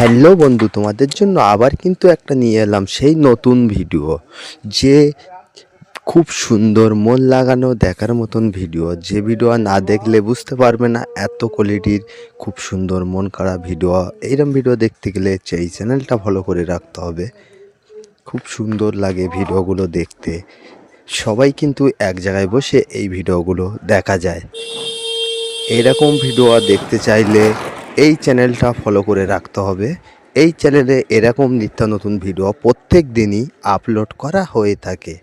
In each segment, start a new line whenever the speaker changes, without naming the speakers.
Hello বন্ধু, তোমাদের জন্য আবার কিন্তু একটা নিয়ে এলাম সেই নতুন ভিডিও, যে খুব সুন্দর মন লাগানো দেখার মতন ভিডিও। যে ভিডিও না দেখলে বুঝতে পারবে না এত কোয়ালিটির খুব সুন্দর মন কাড়া ভিডিও। এইরকম ভিডিও দেখতে গেলে এই চ্যানেলটা ফলো করে রাখতে হবে। খুব সুন্দর লাগে ভিডিওগুলো দেখতে। সবাই কিন্তু এক জায়গায় বসে এই ভিডিওগুলো দেখা যায়। এরকম ভিডিও দেখতে চাইলে এই চ্যানেলটা ফলো করে রাখতে হবে। এই চ্যানেলে এরকম নিত্য নতুন ভিডিও প্রত্যেক দিনই আপলোড করা হয়ে থাকে।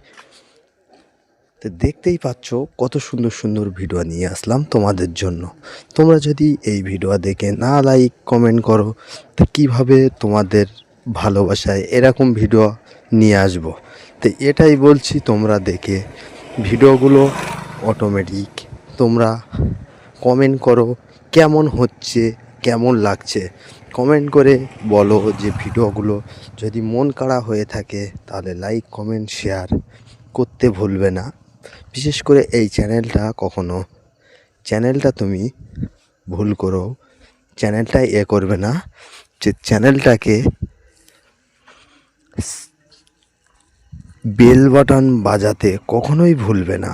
তো দেখতেই পাচ্ছ কত সুন্দর সুন্দর ভিডিও নিয়ে আসলাম তোমাদের জন্য। তোমরা যদি এই ভিডিও দেখে না লাইক কমেন্ট করো, তো কীভাবে তোমাদের ভালোবাসায় এরকম ভিডিও নিয়ে আসবো? তো এটাই বলছি, তোমরা দেখে ভিডিওগুলো অটোমেটিক তোমরা কমেন্ট করো কেমন হচ্ছে, কেমন লাগছে। কমেন্ট করে বলো যে ভিডিওগুলো যদি মন কাড়া হয়ে থাকে তাহলে লাইক কমেন্ট শেয়ার করতে ভুলবে না। বিশেষ করে এই চ্যানেলটা তুমি ভুল করো, চ্যানেলটা করবে না, যে চ্যানেলটাকে বেল বাটন বাজাতে কখনোই ভুলবে না।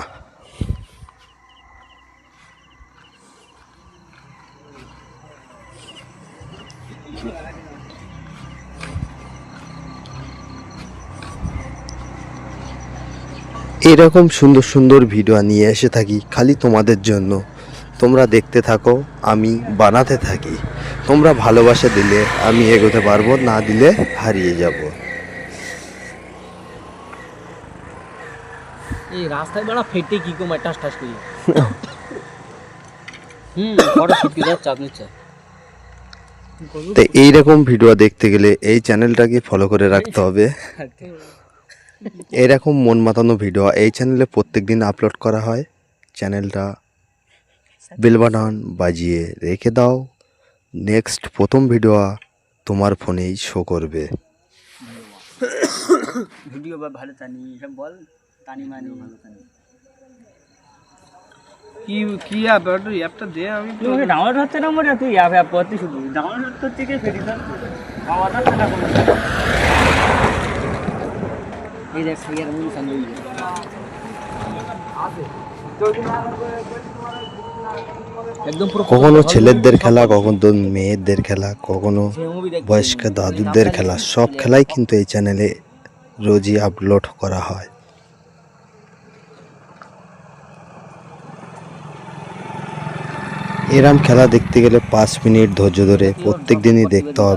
এরকম সুন্দর সুন্দর ভিডিও নিয়ে এসে থাকি খালি তোমাদের জন্য। তোমরা দেখতে থাকো, আমি বানাতে থাকি। তোমরা ভালোবাসা দিলে আমি এগোতে পারবো, না দিলে হারিয়ে যাব।
এই রাস্তায় বড় ফেটে কি কম টাস টাস করি বড় ফেটে যাচ্ছে আপনি চাই।
তো এইরকম ভিডিও দেখতে গেলে এই চ্যানেলটাকে ফলো করে রাখতে হবে। এরকম মন মাতানো ভিডিও এই চ্যানেলে প্রত্যেক দিন আপলোড করা হয়। চ্যানেলটা বেল বাটন বাজিয়ে রেখে দাও, নেক্সট প্রথম ভিডিও তোমার ফোনেই শো করবে।
ভিডিও বা ভালো টানি সব বল টানি মানি ভালো টানি
কি কি অ্যাপ অ্যাপটা দে। আমি তো
তুই ডাউনলোড হচ্ছে না মরে, তুই অ্যাপ করতে শুধু ডাউনলোড করতে গিয়ে ফেরি দাও আওয়াজটা টাকা কোন এই দেখ সিয়ার মুনি সামনে আছে একদম পুরো।
কখনো ছেলেদের খেলা, কখনো মেয়েদের খেলা, কখনো বয়স্ক দাদুদের খেলা, সব খেলাই কিন্তু এই চ্যানেলে রোজই আপলোড করা হয়। এরম খেলা দেখতে গেলে 5 মিনিট ধৈর্য ধরে প্রত্যেক দিনই দেখতে হবে।